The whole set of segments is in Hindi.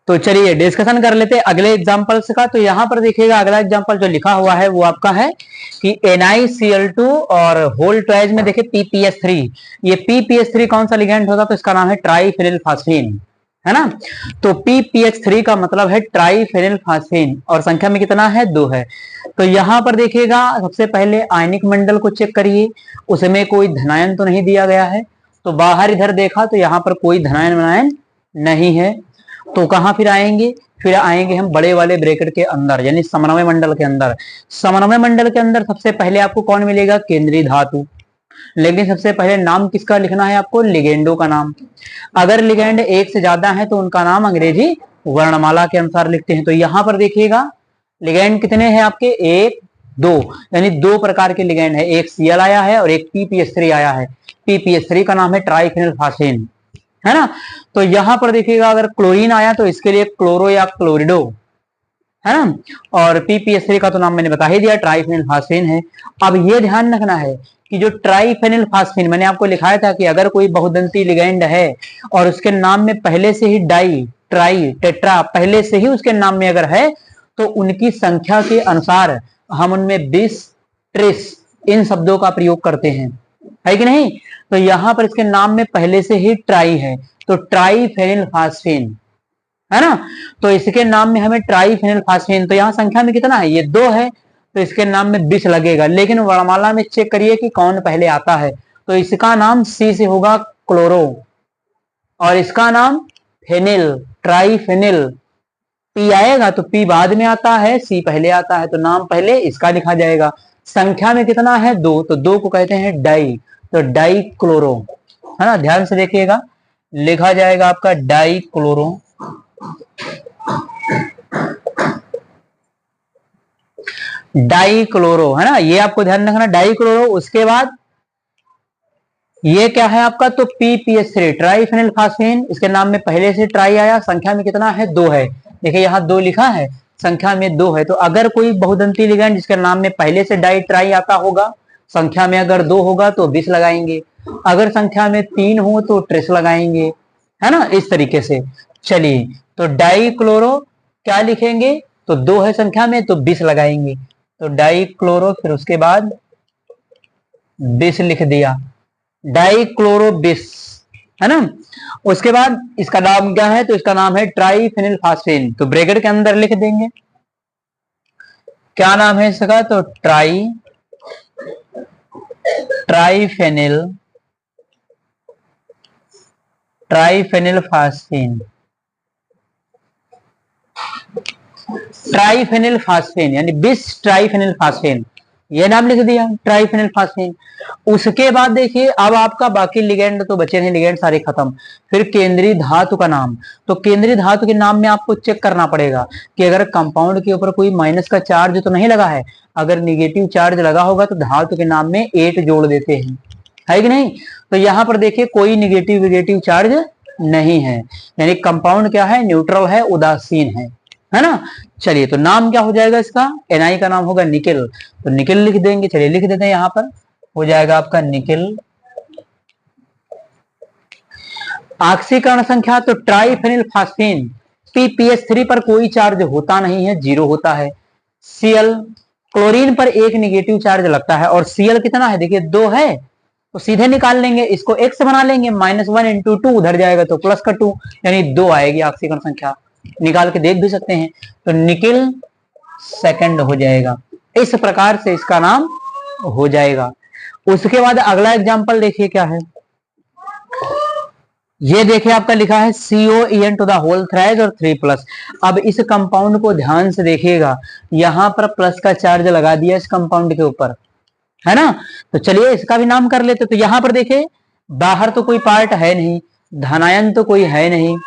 तो चलिए डिस्कशन कर लेते हैं अगले एग्जांपल्स का। तो यहाँ पर देखिएगा अगला एग्जांपल जो लिखा हुआ है वो आपका है कि NiCl2 और होल ट्वाइज में देखिए PPS3। ये PPS3 कौन सा लिगेंड होता है? तो इसका नाम है ट्राईफेनिलफास्फीन, है ना। तो PPH3 का मतलब है ट्राईफेनिलफास्फीन और संख्या में कितना है? 2 है। तो यहाँ पर देखिएगा सबसे पहले आयनिक मंडल को चेक करिए, उसमें कोई धनायन तो नहीं दिया गया है। तो बाहर इधर देखा तो यहाँ पर कोई धनायन वनायन नहीं है। तो कहां फिर आएंगे? फिर आएंगे हम बड़े वाले ब्रैकेट के अंदर यानी समन्वय मंडल के अंदर। समन्वय मंडल के अंदर सबसे पहले आपको कौन मिलेगा? केंद्रीय धातु। लेकिन सबसे पहले नाम किसका लिखना है आपको? लिगेंडो का नाम। अगर लिगेंड एक से ज्यादा है तो उनका नाम अंग्रेजी वर्णमाला के अनुसार लिखते हैं। तो यहां पर देखिएगा लिगेंड कितने हैं आपके? 1 2, यानी 2 प्रकार के लिगेंड है, एक Cl आया है और एक PPS3 आया है। PPS3 का नाम है ट्राईफेनिलफास्फीन, है ना। तो यहां पर देखिएगा अगर क्लोरीन आया तो इसके लिए क्लोरो या क्लोरिडो, है ना। और PPS3 का तो नाम मैंने बता ही दिया, ट्राईफेनिलफास्फीन है। अब ये ध्यान रखना है कि जो ट्राईफेनिलफास्फीन मैंने आपको लिखाया था कि अगर कोई बहुदंती लिगेंड है और उसके नाम में पहले से ही डाई ट्राई टेट्रा पहले से ही उसके नाम में अगर है तो उनकी संख्या के अनुसार हम उनमें 20 30 इन शब्दों का प्रयोग करते हैं, है कि नहीं। तो यहां पर इसके नाम में पहले से ही ट्राई है तो ट्राईफेनिलफास्फीन, है ना। तो इसके नाम में हमें ट्राईफेनिलफास्फीन, तो यहां संख्या में कितना है? ये 2 है तो इसके नाम में 20 लगेगा। लेकिन वर्णमाला में चेक करिए कि कौन पहले आता है। तो इसका नाम C से होगा क्लोरो और इसका नाम फेनिल ट्राईफेनिल। P आएगा तो P बाद में आता है, C पहले आता है तो नाम पहले इसका लिखा जाएगा। संख्या में कितना है? 2, तो 2 को कहते हैं डाई, तो डाई क्लोरो, है ना। ध्यान से देखिएगा लिखा जाएगा आपका डाई क्लोरो, डाई क्लोरो, है ना। ये आपको ध्यान रखना डाई क्लोरो। उसके बाद ये क्या है आपका? तो PPS3 ट्राईफेनिलफास्फीन, इसके नाम में पहले से ट्राई आया, संख्या में कितना है? 2 है। देखिए यहाँ 2 लिखा है, संख्या में 2 है। तो अगर कोई बहुदंती लिगेंड जिसके नाम में पहले से डाई ट्राई आता होगा, संख्या में अगर 2 होगा तो 20 लगाएंगे, अगर संख्या में 3 हो तो 30 लगाएंगे, है ना। इस तरीके से चलिए तो डाई क्लोरो क्या लिखेंगे? तो 2 है संख्या में तो 20 लगाएंगे, तो डाई क्लोरो, फिर उसके बाद 20 लिख दिया, डाई क्लोरो 20, है ना। उसके बाद इसका नाम क्या है? तो इसका नाम है ट्राईफेनिलफास्फीन, तो ब्रैकेट के अंदर लिख देंगे क्या नाम है इसका? तो ट्राईफेनिलफास्फीन, ट्राईफेनिलफास्फीन यानी 20 ट्राईफेनिलफास्फीन, ये नाम लिख दिया ट्राईफेनिलफास्फीन। उसके बाद देखिए अब आपका बाकी लिगेंड तो बचे हैं, लिगेंड सारे खत्म। फिर केंद्रीय धातु का नाम, तो केंद्रीय धातु के नाम में आपको चेक करना पड़ेगा कि अगर कंपाउंड के ऊपर कोई माइनस का चार्ज तो नहीं लगा है। अगर निगेटिव चार्ज लगा होगा तो धातु के नाम में 8 जोड़ देते हैं, है कि नहीं। तो यहां पर देखिए कोई निगेटिव चार्ज नहीं है, यानी कंपाउंड क्या है? न्यूट्रल है, उदासीन है ना। चलिए तो नाम क्या हो जाएगा इसका? Na का नाम होगा निकेल, तो निकेल लिख देंगे। चलिए लिख देते हैं, यहां पर हो जाएगा आपका निकेल। ऑक्सीकरण संख्या तो ट्राईफेनिलफास्फीन PPS3 पर कोई चार्ज होता नहीं है, 0 होता है। Cl क्लोरीन पर एक निगेटिव चार्ज लगता है और Cl कितना है? देखिए 2 है तो सीधे निकाल लेंगे, इसको x बना लेंगे, -1 इंटू 2 उधर जाएगा तो प्लस का 2 यानी 2 आएगी ऑक्सीकरण संख्या। निकाल के देख भी सकते हैं, तो निकेल सेकंड हो जाएगा। इस प्रकार से इसका नाम हो जाएगा। उसके बाद अगला एग्जांपल देखिए क्या है। ये देखिए आपका लिखा है COEN to the whole thrice और 3+। अब इस कंपाउंड को ध्यान से देखिएगा, यहां पर प्लस का चार्ज लगा दिया इस कंपाउंड के ऊपर, है ना। तो चलिए इसका भी नाम कर लेते। तो यहां पर देखिए बाहर तो कोई पार्ट है नहीं, धनायन तो कोई है नहीं,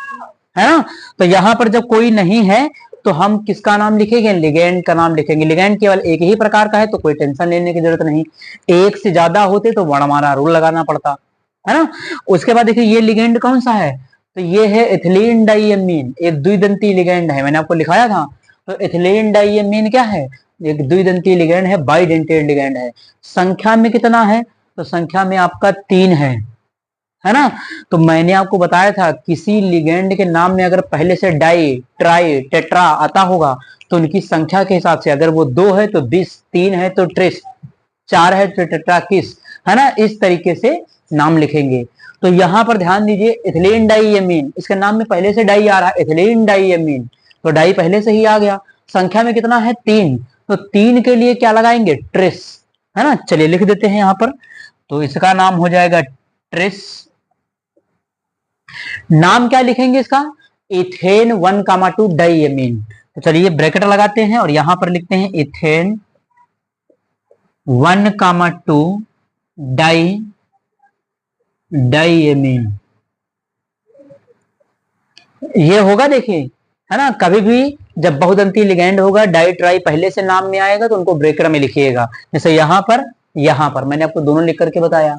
है ना। तो यहां पर जब कोई नहीं है तो हम किसका नाम लिखेंगे? लिगेंड का नाम लिखेंगे। लिगेंड केवल एक ही प्रकार का है तो कोई टेंशन लेने की जरूरत नहीं, एक से ज्यादा होते तो वर्णमाला रूल लगाना पड़ता, है ना। उसके बाद देखिए ये लिगेंड कौन सा है? तो ये है एथिलीन डाइएमीन, एक द्विदंती लिगेंड है, मैंने आपको लिखाया था। तो एथिलीन डाइएमीन क्या है? एक द्विदंती लिगेंड है, बाइडेंटेड लिगेंड है। संख्या में कितना है? तो संख्या में आपका 3 है है ना। तो मैंने आपको बताया था किसी लिगेंड के नाम में अगर पहले से डाई, ट्राई, टेट्रा आता होगा तो उनकी संख्या के हिसाब से, अगर वो 2 है तो बिस, 3 है तो ट्रिस, 4 है तो टेट्रा किस, है ना, इस तरीके से नाम लिखेंगे। तो यहां पर ध्यान दीजिए, इथिलीन डाइएमीन, इसके नाम में पहले से डाई आ रहा है, इथिलीन डाइएमीन, तो डाई पहले से ही आ गया। संख्या में कितना है 3, तो 3 के लिए क्या लगाएंगे, ट्रिस, है ना। चलिए लिख देते हैं यहां पर, तो इसका नाम हो जाएगा ट्रिस। नाम क्या लिखेंगे इसका, इथेन 1,2 डाइएमीन। तो चलिए ब्रैकेट लगाते हैं और यहां पर लिखते हैं इथेन 1,2 डाइएमीन। ये होगा देखिए, है ना, कभी भी जब बहुदंती लिगैंड होगा, डाई ट्राई पहले से नाम में आएगा तो उनको ब्रेकर में लिखिएगा। जैसे यहां पर मैंने आपको दोनों लिख करके बताया।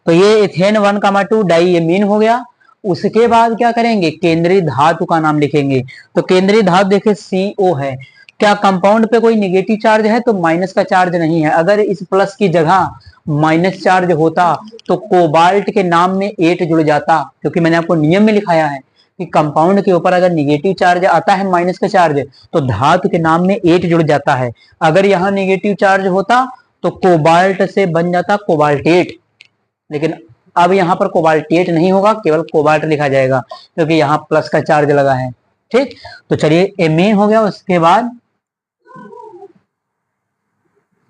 तो ये इथेन 1,2 डाइएमीन हो गया। उसके बाद क्या करेंगे, केंद्रीय धातु का नाम लिखेंगे। तो केंद्रीय धातु देखिए CO है। क्या कंपाउंड पे कोई निगेटिव चार्ज है, तो माइनस का चार्ज नहीं है। अगर इस प्लस की जगह माइनस चार्ज होता तो कोबाल्ट के नाम में 8 जुड़ जाता, क्योंकि मैंने आपको नियम में लिखाया है कि कंपाउंड के ऊपर अगर निगेटिव चार्ज आता है, माइनस का चार्ज, तो धातु के नाम में 8 जुड़ जाता है। अगर यहाँ निगेटिव चार्ज होता तो कोबाल्ट से बन जाता कोबाल्टेट, लेकिन अब यहाँ पर कोबाल्टेट नहीं होगा, केवल कोबाल्ट लिखा जाएगा क्योंकि यहाँ प्लस का चार्ज लगा है। ठीक, तो चलिए एमीन हो गया। उसके बाद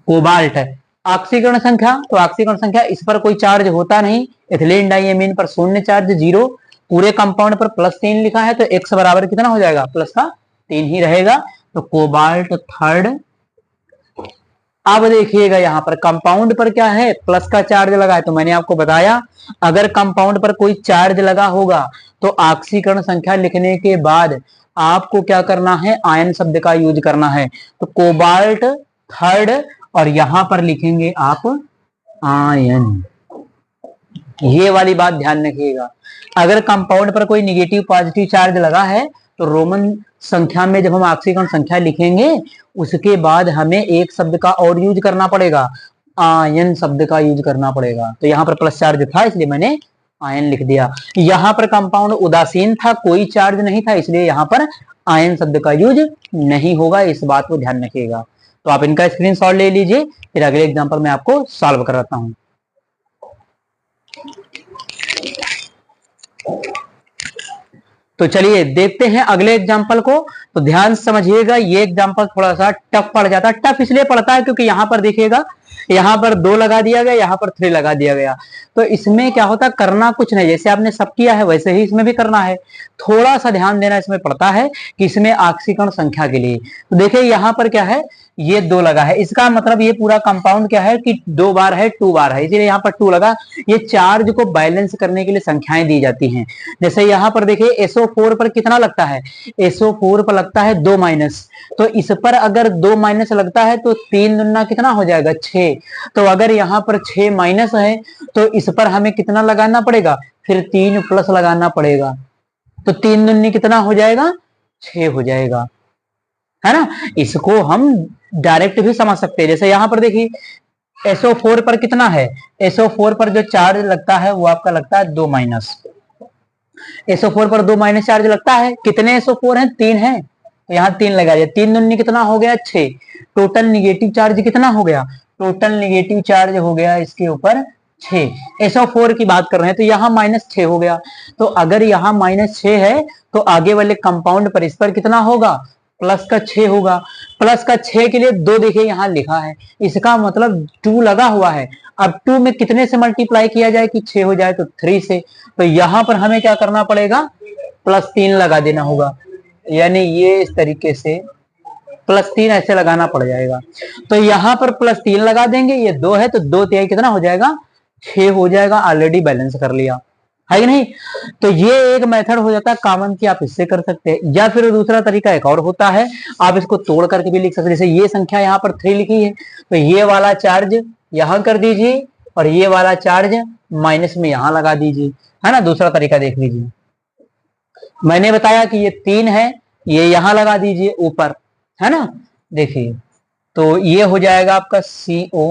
कोबाल्ट है। ऑक्सीकरण संख्या, तो ऑक्सीकरण संख्या, इस पर कोई चार्ज होता नहीं, इथिलीन डाइएमीन पर शून्य चार्ज, 0। पूरे कंपाउंड पर +3 लिखा है तो x बराबर कितना हो जाएगा, प्लस का 3 ही रहेगा। तो कोबाल्ट थर्ड। अब देखिएगा यहाँ पर कंपाउंड पर क्या है, प्लस का चार्ज लगा है। तो मैंने आपको बताया अगर कंपाउंड पर कोई चार्ज लगा होगा तो ऑक्सीकरण संख्या लिखने के बाद आपको क्या करना है, आयन शब्द का यूज करना है। तो कोबाल्ट थर्ड, और यहां पर लिखेंगे आप आयन। ये वाली बात ध्यान रखिएगा, अगर कंपाउंड पर कोई निगेटिव पॉजिटिव चार्ज लगा है तो रोमन संख्या में जब हम ऑक्सीकरण संख्या लिखेंगे उसके बाद हमें एक शब्द का और यूज करना पड़ेगा, आयन शब्द का यूज करना पड़ेगा। तो यहाँ पर प्लस चार्ज था इसलिए मैंने आयन लिख दिया। यहाँ पर कंपाउंड उदासीन था, कोई चार्ज नहीं था, इसलिए यहाँ पर आयन शब्द का यूज नहीं होगा। इस बात को ध्यान रखिएगा। तो आप इनका स्क्रीनशॉट ले लीजिए, फिर अगले एग्जाम्पल में आपको सॉल्व कराता हूं। तो चलिए देखते हैं अगले एग्जाम्पल को। तो ध्यान समझिएगा, ये एग्जाम्पल थोड़ा सा टफ पड़ जाता है। टफ इसलिए पड़ता है क्योंकि यहाँ पर देखिएगा, यहाँ पर 2 लगा दिया गया, यहाँ पर 3 लगा दिया गया। तो इसमें क्या होता है, करना कुछ नहीं, जैसे आपने सब किया है वैसे ही इसमें भी करना है। थोड़ा सा ध्यान देना इसमें पड़ता है कि इसमें ऑक्सीकरण संख्या के लिए, तो देखिए यहाँ पर क्या है, ये 2 लगा है, इसका मतलब ये पूरा कंपाउंड क्या है कि 2 बार है, 2 बार है, इसीलिए यहाँ पर 2 लगा। ये चार्ज को बैलेंस करने के लिए संख्याएं दी जाती हैं। जैसे यहाँ पर देखिए SO4 पर कितना लगता है, SO4 पर लगता है 2 माइनस, तो इस पर अगर 2 माइनस लगता है तो 3 दुना कितना हो जाएगा, 6। तो अगर यहाँ पर 6 माइनस है तो इस पर हमें कितना लगाना पड़ेगा, फिर 3 प्लस लगाना पड़ेगा। तो 3 दुनी कितना हो जाएगा, 6 हो जाएगा, है ना। इसको हम डायरेक्ट भी समझ सकते हैं। जैसे यहाँ पर देखिए SO4 पर कितना है, SO4 पर जो चार्ज लगता है वो आपका लगता है 2 माइनस। SO4 पर 2 माइनस चार्ज लगता है, कितने SO4 हैं, 3 है, तो यहाँ 3 लगा दिया, 3 दुनी कितना हो गया, 6। टोटल निगेटिव चार्ज कितना हो गया, टोटल निगेटिव चार्ज हो गया इसके ऊपर 6। SO4 की बात कर रहे हैं तो यहाँ -6 हो गया। तो अगर यहाँ -6 है तो आगे वाले कंपाउंड पर इस पर कितना होगा, प्लस का 6 होगा। प्लस का 6 के लिए 2 देखिए यहाँ लिखा है, इसका मतलब 2 लगा हुआ है। अब 2 में कितने से मल्टीप्लाई किया जाए कि 6 हो जाए, तो 3 से। तो यहाँ पर हमें क्या करना पड़ेगा, +3 लगा देना होगा, यानी ये इस तरीके से +3 ऐसे लगाना पड़ जाएगा। तो यहाँ पर +3 लगा देंगे, ये 2 है तो 2 तिहाई कितना हो जाएगा, 6 हो जाएगा। ऑलरेडी बैलेंस कर लिया है कि नहीं। तो ये एक मेथड हो जाता है कॉमन की, आप इससे कर सकते हैं। या फिर दूसरा तरीका एक और होता है, आप इसको तोड़ करके भी लिख सकते हैं। जैसे ये संख्या यहाँ पर 3 लिखी है तो ये वाला चार्ज यहां कर दीजिए और ये वाला चार्ज माइनस में यहां लगा दीजिए, है ना। दूसरा तरीका देख लीजिए, मैंने बताया कि ये 3 है, ये यहां लगा दीजिए ऊपर, है ना। देखिए तो ये हो जाएगा आपका CO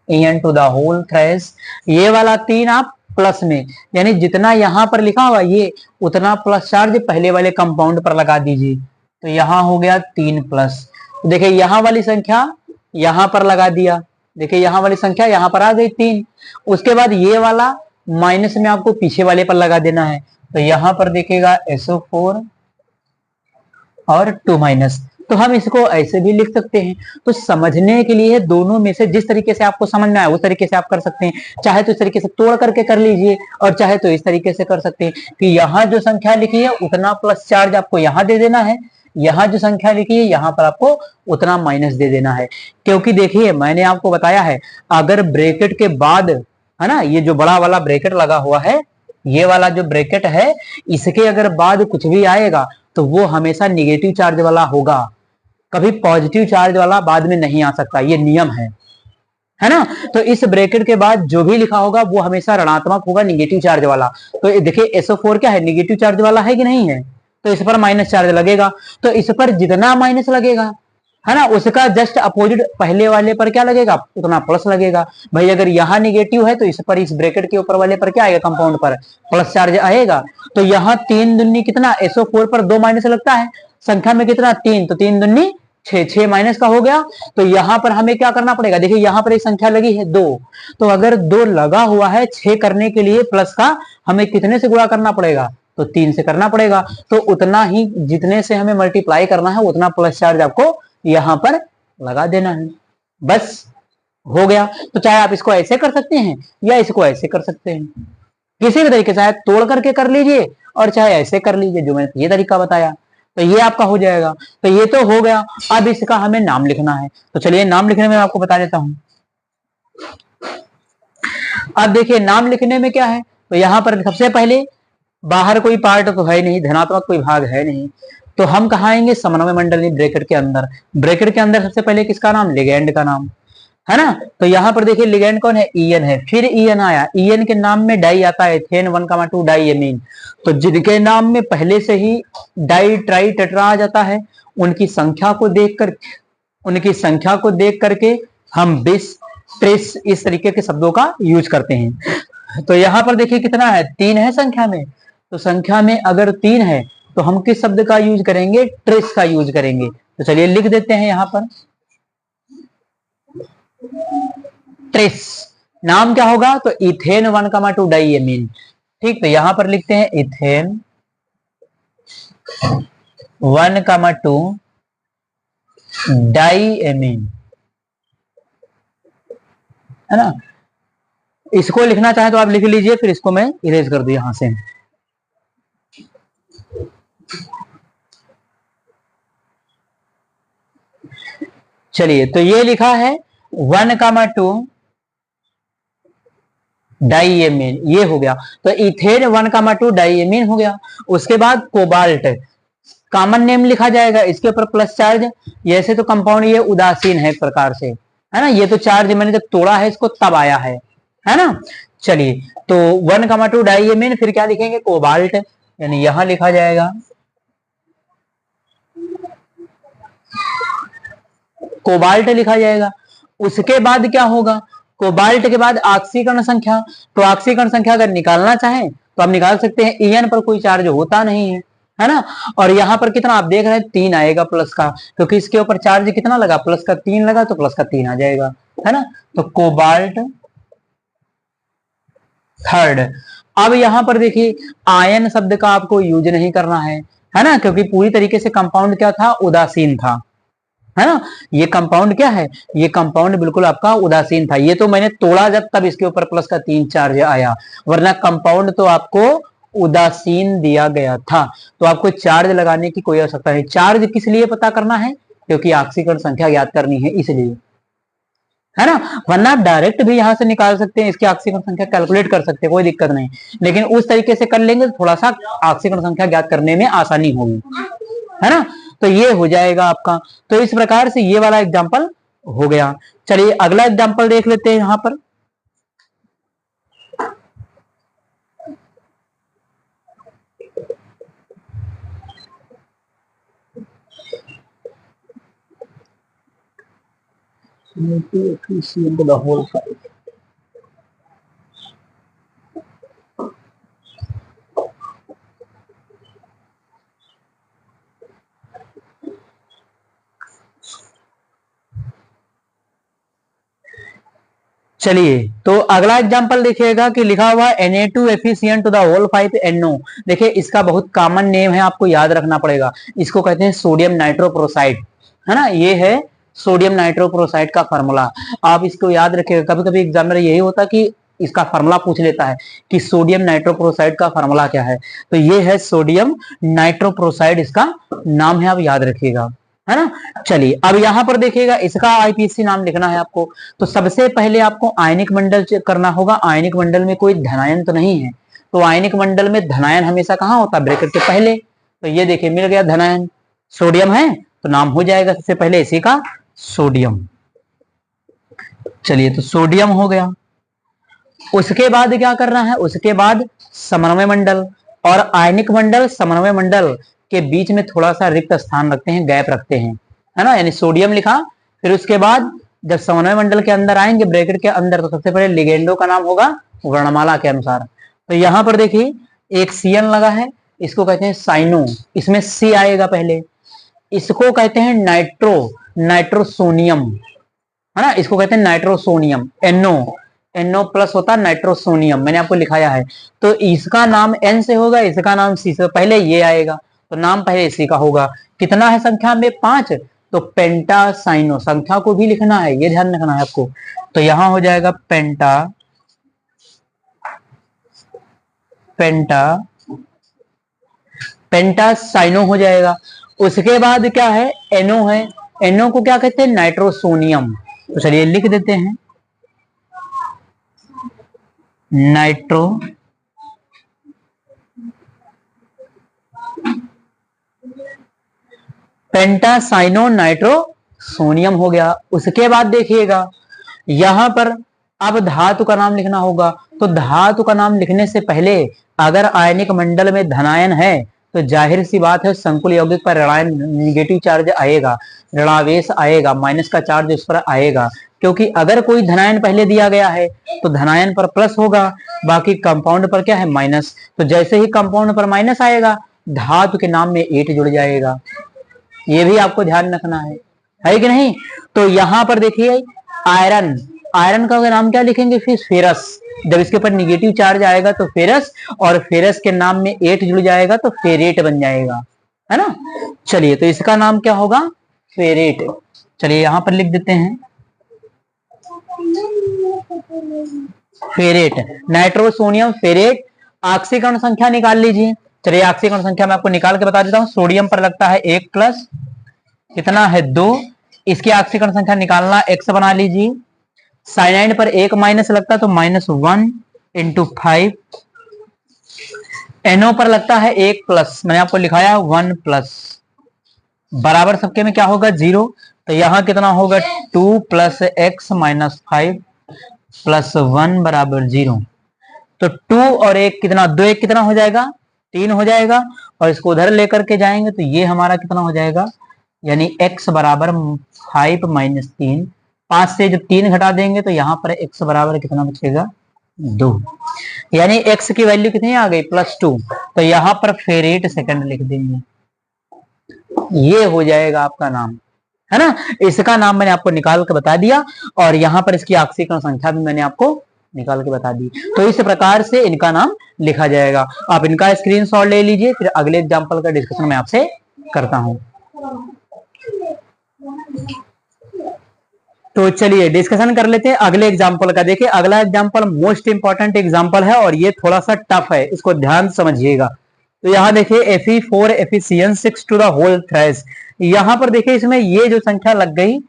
En to the whole थ्रेस। ये वाला 3 आप प्लस में, यानी जितना यहां पर लिखा हुआ ये उतना प्लस चार्ज पहले वाले कंपाउंड पर लगा दीजिए। तो यहां हो गया 3 प्लस। देखिए यहां वाली संख्या यहां पर लगा दिया, देखिए यहां वाली संख्या यहां पर आ गई 3। उसके बाद ये वाला माइनस में आपको पीछे वाले पर लगा देना है। तो यहां पर देखिएगा SO4 और 2 माइनस। तो हम इसको ऐसे भी लिख सकते हैं। तो समझने के लिए दोनों में से जिस तरीके से आपको समझ में आए उस तरीके से आप कर सकते हैं। चाहे तो इस तरीके से तोड़ करके कर लीजिए और चाहे तो इस तरीके से कर सकते हैं कि यहाँ जो संख्या लिखी है उतना प्लस चार्ज आपको यहाँ दे देना है, यहाँ जो संख्या लिखी है यहाँ पर आपको उतना माइनस दे देना है। क्योंकि देखिए मैंने आपको बताया है अगर ब्रैकेट के बाद, है ना, ये जो बड़ा वाला ब्रैकेट लगा हुआ है, ये वाला जो ब्रैकेट है इसके अगर बाद कुछ भी आएगा तो वो हमेशा निगेटिव चार्ज वाला होगा, कभी पॉजिटिव चार्ज वाला बाद में नहीं आ सकता, ये नियम है ना। तो इस ब्रैकेट के बाद जो भी लिखा होगा वो हमेशा ऋणात्मक होगा, निगेटिव चार्ज वाला। तो देखिए SO4 क्या है, निगेटिव चार्ज वाला है कि नहीं है, तो इस पर माइनस चार्ज लगेगा। तो इस पर जितना माइनस लगेगा, है ना, उसका जस्ट अपोजिट पहले वाले पर क्या लगेगा, उतना प्लस लगेगा। भाई अगर यहाँ निगेटिव है तो इस पर, इस ब्रैकेट के ऊपर वाले पर क्या आएगा, कंपाउंड पर प्लस चार्ज आएगा। तो यहाँ 3 दूनी कितना, SO4 पर 2 माइनस लगता है, संख्या में कितना 3, तो 3 दूनी 6, 6 माइनस का हो गया। तो यहाँ पर हमें क्या करना पड़ेगा, देखिए यहाँ पर एक संख्या लगी है 2, तो अगर 2 लगा हुआ है 6 करने के लिए प्लस का हमें कितने से गुणा करना पड़ेगा, तो 3 से करना पड़ेगा। तो उतना ही जितने से हमें मल्टीप्लाई करना है उतना प्लस चार्ज आपको यहां पर लगा देना है, बस हो गया। तो चाहे आप इसको ऐसे कर सकते हैं या इसको ऐसे कर सकते हैं, किसी भी तरीके से तोड़ करके कर लीजिए और चाहे ऐसे कर लीजिए जो मैंने ये तरीका बताया। तो ये आपका हो जाएगा। तो ये तो हो गया। अब इसका हमें नाम लिखना है, तो चलिए नाम लिखने में आपको बता देता हूं। अब देखिए नाम लिखने में क्या है, तो यहां पर सबसे पहले बाहर कोई पार्ट तो है नहीं, धनात्मक कोई भाग है नहीं, तो हम कहा आएंगे समन्वय मंडली ब्रैकेट के अंदर। ब्रैकेट के अंदर सबसे पहले किसका नाम, लिगेंड का नाम, है ना। तो यहाँ पर देखिए लिगेंड कौन है, ईएन है। फिर ईएन आया, ईएन के नाम में डाई आता है, एथेन 1,2 डाई एमीन। तो जिनके नाम में पहले से ही डाई ट्राई टेट्रा आ जाता है उनकी संख्या को देख करके हम 20, 30 इस तरीके के शब्दों का यूज करते हैं। तो यहाँ पर देखिए कितना है, 3 है संख्या में। तो संख्या में अगर 3 है तो हम किस शब्द का यूज करेंगे, ट्रेस का यूज करेंगे। तो चलिए लिख देते हैं यहां पर ट्रेस। नाम क्या होगा, तो इथेन 1,2 डाई एमीन। ठीक, तो यहां पर लिखते हैं इथेन 1,2 डाई एमीन, है ना। इसको लिखना चाहे तो आप लिख लीजिए, फिर इसको मैं इरेज कर दूं यहां से। चलिए तो ये लिखा है 1,2 डाइएमीन, ये हो गया। तो इथेन 1,2 डाइएमीन हो गया। उसके बाद कोबाल्ट कॉमन नेम लिखा जाएगा, इसके ऊपर प्लस चार्ज। ऐसे तो कंपाउंड ये उदासीन है एक प्रकार से, है ना, ये तो चार्ज मैंने जब तोड़ा है इसको तब आया है ना। चलिए तो 1,2 डाइएमीन, फिर क्या लिखेंगे, कोबाल्ट, यानी यहां लिखा जाएगा कोबाल्ट लिखा जाएगा। उसके बाद क्या होगा, कोबाल्ट के बाद ऑक्सीकरण संख्या। तो ऑक्सीकरण संख्या अगर निकालना चाहें तो आप निकाल सकते हैं, ईएन पर कोई चार्ज होता नहीं है ना। और यहां पर कितना आप देख रहे हैं 3 आएगा प्लस का, क्योंकि इसके ऊपर चार्ज कितना लगा, प्लस का 3 लगा, तो प्लस का 3 आ जाएगा, है ना। तो कोबाल्ट थर्ड। अब यहां पर देखिए आयन शब्द का आपको यूज नहीं करना है ना, क्योंकि पूरी तरीके से कंपाउंड क्या था, उदासीन था, है ना। ये कंपाउंड क्या है, ये कंपाउंड बिल्कुल आपका उदासीन था। ये तो मैंने तोड़ा जब तब इसके ऊपर प्लस का 3 चार्ज आया, वरना कंपाउंड तो आपको उदासीन दिया गया था। तो आपको चार्ज लगाने की कोई आवश्यकता नहीं। चार्ज किस लिए पता करना है, क्योंकि ऑक्सीकरण संख्या ज्ञात करनी है इसलिए, है ना। वरना आप डायरेक्ट भी यहां से निकाल सकते हैं, इसकी ऑक्सीकरण संख्या कैलकुलेट कर सकते हैं, कोई दिक्कत नहीं। लेकिन उस तरीके से कर लेंगे तो थोड़ा सा ऑक्सीकरण संख्या ज्ञात करने में आसानी होगी, है ना। तो ये हो जाएगा आपका। तो इस प्रकार से ये वाला एग्जांपल हो गया। चलिए अगला एग्जांपल देख लेते हैं यहां पर। चलिए तो अगला एग्जांपल देखिएगा कि लिखा हुआ है Na2FeCN to the whole 5NO। देखिए इसका बहुत कॉमन नेम है, आपको याद रखना पड़ेगा। इसको कहते हैं सोडियम नाइट्रोप्रोसाइड, है ना। ये है सोडियम नाइट्रोप्रोसाइड का फार्मूला, आप इसको याद रखिएगा। कभी कभी एग्जाम में यही होता कि इसका फार्मूला पूछ लेता है कि सोडियम नाइट्रोप्रोसाइड का फार्मूला क्या है, तो ये है सोडियम नाइट्रोप्रोसाइड, इसका नाम है, आप याद रखिएगा, है ना। चलिए अब यहां पर देखिएगा इसका आईपीसी नाम लिखना है आपको। तो सबसे पहले आपको आयनिक मंडल चेक करना होगा। आयनिक मंडल में कोई धनायन तो नहीं है, तो आयनिक मंडल में धनायन हमेशा कहां होता है, ब्रैकेट के पहले। तो ये देखिए मिल गया धनायन, सोडियम है तो नाम हो जाएगा सबसे पहले इसी का सोडियम। चलिए तो सोडियम हो गया। उसके बाद क्या करना है, उसके बाद समन्वय मंडल और आयनिक मंडल समन्वय मंडल के बीच में थोड़ा सा रिक्त स्थान रखते हैं, गैप रखते हैं, है ना। यानी सोडियम लिखा, फिर उसके बाद जब समन्वय मंडल के अंदर आएंगे ब्रैकेट के अंदर, तो सबसे पहले लिगेंडो का नाम होगा वर्णमाला के अनुसार। तो यहां पर देखिए एक सीएन लगा है, इसको कहते हैं साइनो, इसमें सी आएगा पहले। इसको कहते हैं नाइट्रोसोनियम, है ना, इसको कहते हैं नाइट्रोसोनियम। NO प्लस होता है नाइट्रोसोनियम, मैंने आपको लिखाया है। तो इसका नाम N से होगा, इसका नाम C से, पहले ये आएगा तो नाम पहले इसी का होगा। कितना है संख्या में, 5, तो पेंटासाइनो, संख्या को भी लिखना है, ये ध्यान रखना है आपको। तो यहां हो जाएगा पेंटासाइनो हो जाएगा। उसके बाद क्या है, NO है, NO को क्या कहते हैं, नाइट्रोसोनियम। तो चलिए लिख देते हैं नाइट्रो पेंटासाइनो नाइट्रोसोनियम हो गया। उसके बाद देखिएगा यहां पर अब धातु का नाम लिखना होगा। तो धातु का नाम लिखने से पहले अगर आयनिक मंडल में धनायन है तो जाहिर सी बात है संकुल यौगिक पर ऋणायन निगेटिव चार्ज आएगा, ऋणावेश आएगा, माइनस का चार्ज उस पर आएगा। क्योंकि अगर कोई धनायन पहले दिया गया है तो धनायन पर प्लस होगा, बाकी कंपाउंड पर क्या है, माइनस। तो जैसे ही कंपाउंड पर माइनस आएगा धातु के नाम में 8 जुड़ जाएगा, ये भी आपको ध्यान रखना है कि नहीं। तो यहां पर देखिए आयरन, आयरन का नाम क्या लिखेंगे, फिर फेरस। जब इसके ऊपर निगेटिव चार्ज आएगा तो फेरस, और फेरस के नाम में 8 जुड़ जाएगा तो फेरेट बन जाएगा, है ना। चलिए तो इसका नाम क्या होगा, फेरेट। चलिए यहां पर लिख देते हैं फेरेट, नाइट्रोसोनियम फेरेट। ऑक्सीकरण संख्या निकाल लीजिए। चलिए ऑक्सीकरण संख्या मैं आपको निकाल के बता देता हूं। सोडियम पर लगता है 1 प्लस, कितना है 2, इसकी ऑक्सीकरण संख्या निकालना, x बना लीजिए। साइनाइड पर 1 माइनस लगता है तो -1 × 5। NO पर लगता है 1 प्लस, मैंने आपको लिखाया 1 प्लस, बराबर सबके में क्या होगा 0। तो यहां कितना होगा 2 + x - 5 + 1 = 0। तो 2 और 1 कितना, 2 1 कितना हो जाएगा, 3 हो जाएगा। और इसको उधर लेकर के जाएंगे तो ये हमारा कितना हो जाएगा, यानी x बराबर 5 - 3, 5 से जब 3 घटा देंगे तो यहाँ पर x बराबर कितना बचेगा, 2। यानी x की वैल्यू कितनी आ गई, +2। तो यहाँ पर फेरेट सेकंड लिख देंगे, ये हो जाएगा आपका नाम, है ना। इसका नाम मैंने आपको निकाल के बता दिया, और यहाँ पर इसकी ऑक्सीकरण संख्या भी मैंने आपको निकाल के बता दी। तो इस प्रकार से इनका नाम लिखा जाएगा। आप इनका स्क्रीनशॉट ले लीजिए, फिर अगले एग्जाम्पल का डिस्कशन मैं आपसे करता हूं। तो चलिए डिस्कशन कर लेते हैं अगले एग्जाम्पल का। देखिए अगला एग्जाम्पल मोस्ट इंपॉर्टेंट एग्जाम्पल है और ये थोड़ा सा टफ है, इसको ध्यान समझिएगा। तो यहाँ देखिए Fe4FeCN6 to the whole thrice. यहाँ पर देखिए इसमें ये जो संख्या लग गई,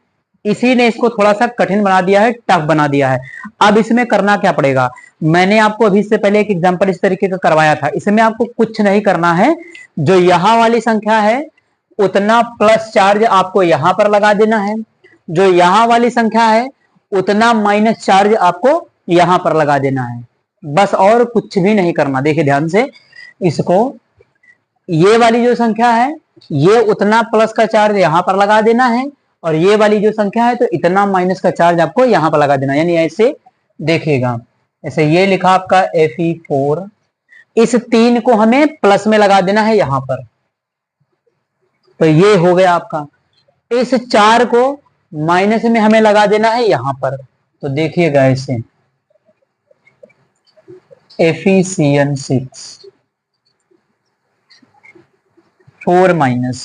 इसी ने इसको थोड़ा सा कठिन बना दिया है, टफ बना दिया है। अब इसमें करना क्या पड़ेगा, मैंने आपको अभी से पहले एक एग्जाम्पल इस तरीके का करवाया था। इसमें आपको कुछ नहीं करना है, जो यहाँ वाली संख्या है उतना प्लस चार्ज आपको यहाँ पर लगा देना है, जो यहाँ वाली संख्या है उतना माइनस चार्ज आपको यहाँ पर लगा देना है, बस और कुछ भी नहीं करना। देखिए ध्यान से इसको, ये वाली जो संख्या है ये उतना प्लस का चार्ज यहाँ पर लगा देना है, और ये वाली जो संख्या है तो इतना माइनस का चार्ज आपको यहाँ पर लगा देना। यानी ऐसे देखिएगा, ऐसे ये लिखा आपका Fe4, इस 3 को हमें प्लस में लगा देना है यहाँ पर, तो ये हो गया आपका। इस 4 को माइनस में हमें लगा देना है यहाँ पर, तो देखिएगा इसे Fe6 4 माइनस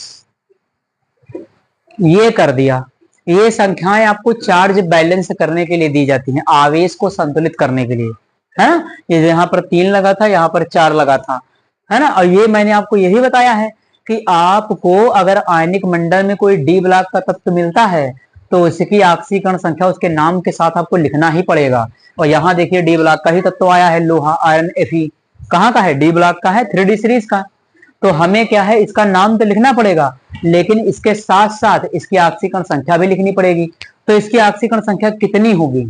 ये कर दिया। ये संख्याएं आपको चार्ज बैलेंस करने के लिए दी जाती हैं, आवेश को संतुलित करने के लिए, है ना। ये यहाँ पर 3 लगा था, यहाँ पर 4 लगा था, है ना। और ये मैंने आपको यही बताया है कि आपको अगर आयनिक मंडल में कोई डी ब्लॉक का तत्व मिलता है तो उसकी ऑक्सीकरण संख्या उसके नाम के साथ आपको लिखना ही पड़ेगा। और यहाँ देखिए डी ब्लॉक का ही तत्व आया है, लोहा आयरन Fe। कहाँ का है? डी ब्लॉक का है, 3D सीरीज का। तो हमें क्या है, इसका नाम तो लिखना पड़ेगा, लेकिन इसके साथ साथ इसकी ऑक्सीकरण संख्या भी लिखनी पड़ेगी। तो इसकी ऑक्सीकरण संख्या कितनी होगी?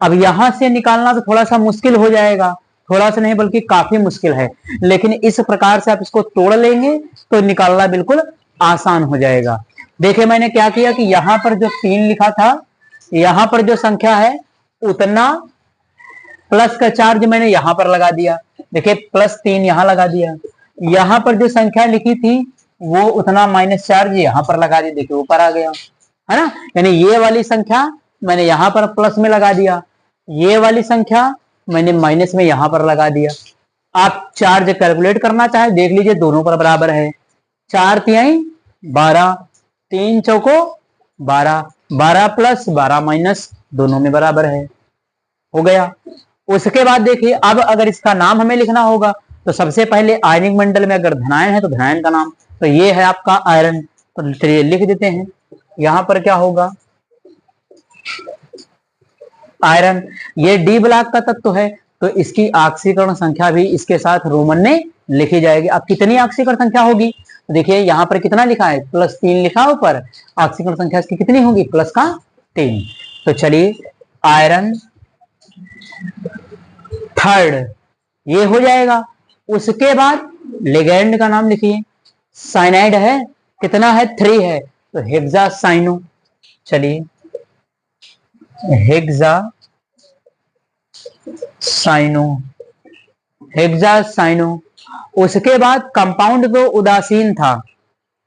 अब यहां से निकालना तो थोड़ा सा मुश्किल हो जाएगा, थोड़ा सा नहीं बल्कि काफी मुश्किल है, लेकिन इस प्रकार से आप इसको तोड़ लेंगे तो निकालना बिल्कुल आसान हो जाएगा। देखिए मैंने क्या किया कि यहां पर जो 3 लिखा था, यहां पर जो संख्या है उतना प्लस का चार्ज मैंने यहां पर लगा दिया। देखिए +3 यहां लगा दिया। यहां पर जो संख्या लिखी थी वो उतना माइनस चार्ज यहां पर लगा दी। देखिए ऊपर आ गया, है ना। यानी ये वाली संख्या मैंने यहां पर प्लस में लगा दिया, ये वाली संख्या मैंने माइनस में यहां पर लगा दिया। आप चार्ज कैलकुलेट करना चाहे देख लीजिए, दोनों पर बराबर है। 4 तिहाई 12, 3 चौको 12, 12 प्लस 12 माइनस दोनों में बराबर है, हो गया। उसके बाद देखिए अब अगर इसका नाम हमें लिखना होगा तो सबसे पहले आयनिक मंडल में अगर धनायन है तो धनायन का नाम, तो ये है आपका आयरन। तो चलिए लिख देते हैं, यहां पर क्या होगा, आयरन। ये डी ब्लॉक का तत्व है तो इसकी ऑक्सीकरण संख्या भी इसके साथ रोमन में लिखी जाएगी। अब कितनी ऑक्सीकरण संख्या होगी, तो देखिए यहां पर कितना लिखा है, +3 लिखा ऊपर, ऑक्सीकरण संख्या इसकी कितनी होगी, प्लस का 3। तो चलिए आयरन 3 ये हो जाएगा। उसके बाद लिगेंड का नाम लिखिए, साइनाइड है, कितना है, 3 है, तो हेक्सासाइनो। चलिए हेक्सासाइनो। उसके बाद कंपाउंड तो उदासीन था,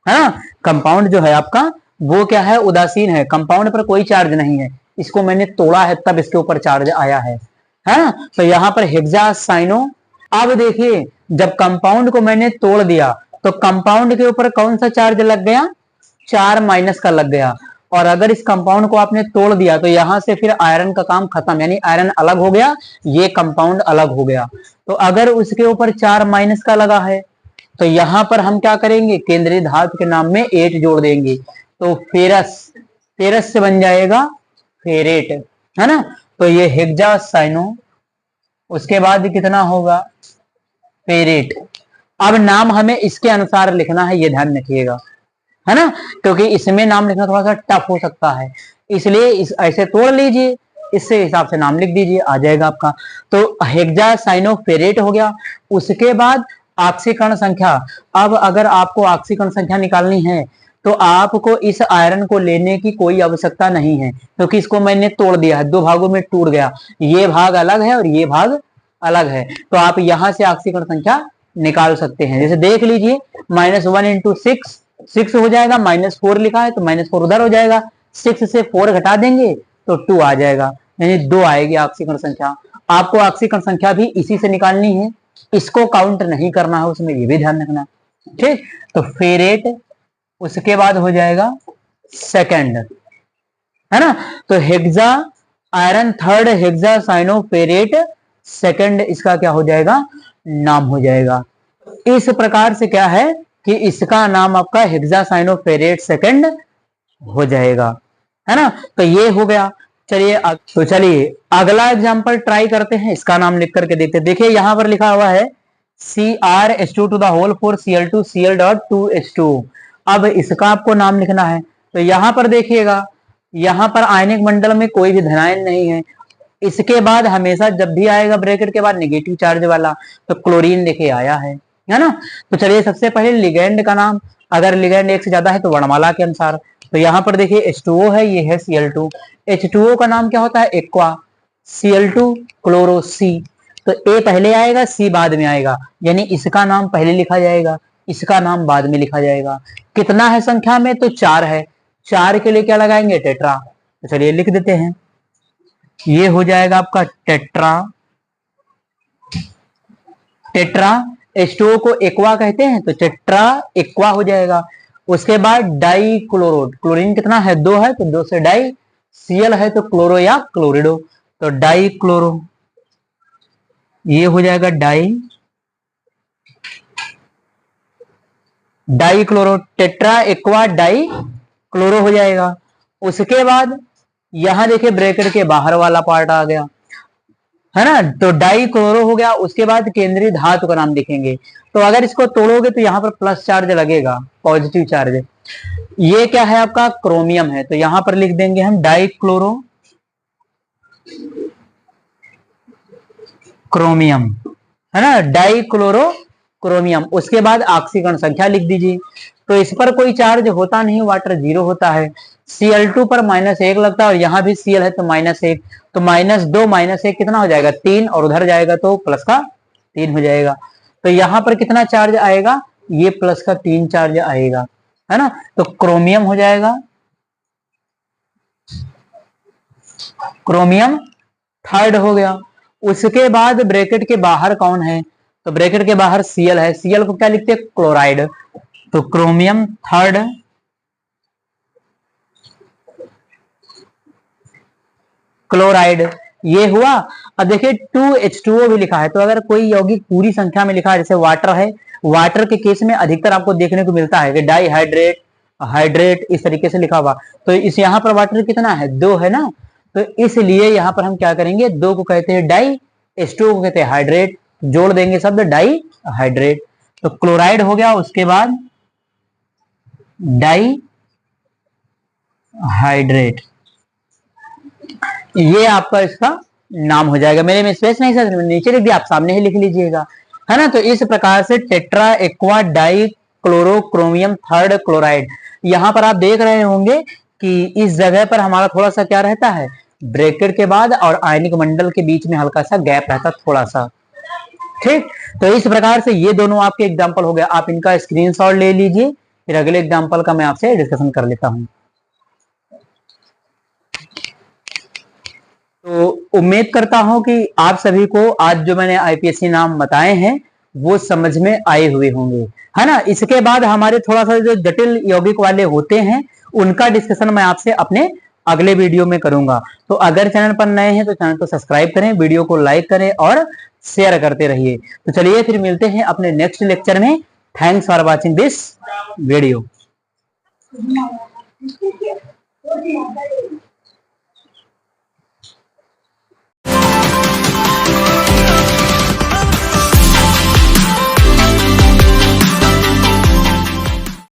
है ना। कंपाउंड जो है आपका वो क्या है, उदासीन है, कंपाउंड पर कोई चार्ज नहीं है। इसको मैंने तोड़ा है तब इसके ऊपर चार्ज आया है ना। तो यहां पर हेक्सासाइनो। अब देखिए जब कंपाउंड को मैंने तोड़ दिया तो कंपाउंड के ऊपर कौन सा चार्ज लग गया, 4 माइनस का लग गया। और अगर इस कंपाउंड को आपने तोड़ दिया तो यहां से फिर आयरन का काम खत्म, यानी आयरन अलग हो गया, ये कंपाउंड अलग हो गया। तो अगर उसके ऊपर 4 माइनस का लगा है तो यहां पर हम क्या करेंगे, केंद्रीय धातु के नाम में 8 जोड़ देंगे, तो फेरस, फेरस से बन जाएगा फेरेट, है ना। तो ये हेक्सासाइनो। उसके बाद कितना होगा, फेरेट। अब नाम हमें इसके अनुसार लिखना है, ये ध्यान रखिएगा, है ना, क्योंकि इसमें नाम लिखना थोड़ा सा टफ हो सकता है, इसलिए ऐसे तोड़ लीजिए, इससे हिसाब से नाम लिख दीजिए, आ जाएगा आपका। तो हेक्सासाइनोफेरेट हो गया। उसके बाद ऑक्सीकरण संख्या। अब अगर आपको ऑक्सीकरण संख्या निकालनी है तो आपको इस आयरन को लेने की कोई आवश्यकता नहीं है, क्योंकि इसको मैंने तोड़ दिया है, 2 भागों में टूट गया, ये भाग अलग है और ये भाग अलग है। तो आप यहां से ऑक्सीकरण संख्या निकाल सकते हैं। जैसे देख लीजिए, -1 इंटू 6 हो जाएगा, -4 लिखा है तो -4 उधर हो जाएगा, 6 से 4 घटा देंगे तो 2 आ जाएगा, यानी 2 आएगी ऑक्सीकरण संख्या। आपको ऑक्सीकरण संख्या भी इसी से निकालनी है, इसको काउंट नहीं करना है उसमें, ये भी ध्यान रखना, ठीक। तो फेरेट, उसके बाद हो जाएगा सेकंड, है ना। तो हेक्सा आयरन 3 हेक्सासाइनोफेरेट सेकंड, इसका क्या हो जाएगा, नाम हो जाएगा। इस प्रकार से क्या है कि इसका नाम आपका हेक्सासाइनोफेरेट सेकंड हो जाएगा, है ना। तो ये हो गया। चलिए अगला एग्जांपल ट्राई करते हैं, इसका नाम लिख करके देखते हैं। देखिए यहां पर लिखा हुआ है CrH2 to the whole 4 Cl2 Cl.2H2। अब इसका आपको नाम लिखना है, तो यहां पर देखिएगा, यहां पर आयनिक मंडल में कोई भी धनायन नहीं है। इसके बाद हमेशा जब भी आएगा ब्रैकेट के बाद नेगेटिव चार्ज वाला, तो क्लोरीन देखे आया है ना। तो चलिए सबसे पहले लिगेंड का नाम, अगर लिगेंड एक से ज्यादा है तो वर्णमाला के अनुसार, तो यहाँ पर देखिए H2O है, ये है Cl2। H2O का नाम क्या होता है, एक्वा। Cl2 chloro C। तो A पहले आएगा, C बाद में आएगा, यानी इसका नाम पहले लिखा जाएगा, इसका नाम बाद में लिखा जाएगा। कितना है संख्या में, तो 4 है, 4 के लिए क्या लगाएंगे, टेट्रा। तो चलिए लिख देते हैं, ये हो जाएगा आपका टेट्रा, टेट्रा H2O को एक्वा कहते हैं तो टेट्रा एक्वा हो जाएगा। उसके बाद डाई क्लोरो, क्लोरीन कितना है 2 है तो 2 से डाई, Cl है तो क्लोरो या क्लोरिडो, तो डाई क्लोरो, ये हो जाएगा di, di chloro, tetra aqua di chloro हो जाएगा। उसके बाद यहां देखिए ब्रैकेट के बाहर वाला पार्ट आ गया है ना, तो डाई क्लोरो हो गया। उसके बाद केंद्रीय धातु का नाम लिखेंगे, तो अगर इसको तोड़ोगे तो यहां पर प्लस चार्ज लगेगा, पॉजिटिव चार्ज। ये क्या है आपका क्रोमियम है, तो यहां पर लिख देंगे हम डाई क्लोरो क्रोमियम, है ना, डाई क्लोरो क्रोमियम। उसके बाद ऑक्सीकरण संख्या लिख दीजिए, तो इस पर कोई चार्ज होता नहीं, वाटर 0 होता है। Cl2 पर -1 लगता है और यहां भी Cl है तो -1, तो -2 -1 कितना हो जाएगा 3, और उधर जाएगा तो प्लस का 3 हो जाएगा। तो यहां पर कितना चार्ज आएगा, ये प्लस का 3 चार्ज आएगा, है ना, तो क्रोमियम हो जाएगा, क्रोमियम थर्ड हो गया। उसके बाद ब्रैकेट के बाहर कौन है, तो ब्रैकेट के बाहर Cl है, Cl को क्या लिखते हैं क्लोराइड, तो क्रोमियम थर्ड, क्लोराइड, ये हुआ। अब देखिए 2H2O भी लिखा है, तो अगर कोई यौगिक पूरी संख्या में लिखा है, जैसे वाटर है, वाटर के केस में अधिकतर आपको देखने को मिलता है कि डाई हाइड्रेट, हाइड्रेट इस तरीके से लिखा हुआ, तो इस यहाँ पर वाटर कितना है 2 है ना, तो इसलिए यहां पर हम क्या करेंगे 2 को कहते हैं डाई, H2O को कहते हैं हाइड्रेट, जोड़ देंगे शब्द डाई हाइड्रेट, तो क्लोराइड हो गया। उसके बाद डाई हाइड्रेट, ये आपका इसका नाम हो जाएगा। मेरे में स्पेस नहीं सर, नीचे लिख दिया, आप सामने ही लिख लीजिएगा, है ना। तो इस प्रकार से tetra aqua di chloro chromium third chloride, यहां पर आप देख रहे होंगे कि इस जगह पर हमारा थोड़ा सा क्या रहता है, ब्रैकेट के बाद और आयनिक मंडल के बीच में हल्का सा गैप रहता थोड़ा सा, ठीक। तो इस प्रकार से ये दोनों आपके एग्जाम्पल हो गए, आप इनका स्क्रीनशॉट ले लीजिए, फिर अगले एग्जाम्पल का मैं आपसे डिस्कशन कर लेता हूं। तो उम्मीद करता हूं कि आप सभी को आज जो मैंने आईपीएससी नाम बताए हैं वो समझ में आए हुए होंगे, है ना। इसके बाद हमारे थोड़ा सा जो जटिल यौगिक वाले होते हैं उनका डिस्कशन मैं आपसे अपने अगले वीडियो में करूंगा। तो अगर चैनल पर नए हैं तो चैनल को सब्सक्राइब करें, वीडियो को लाइक करें और शेयर करते रहिए। तो चलिए फिर मिलते हैं अपने नेक्स्ट लेक्चर में। Thanks for watching this video.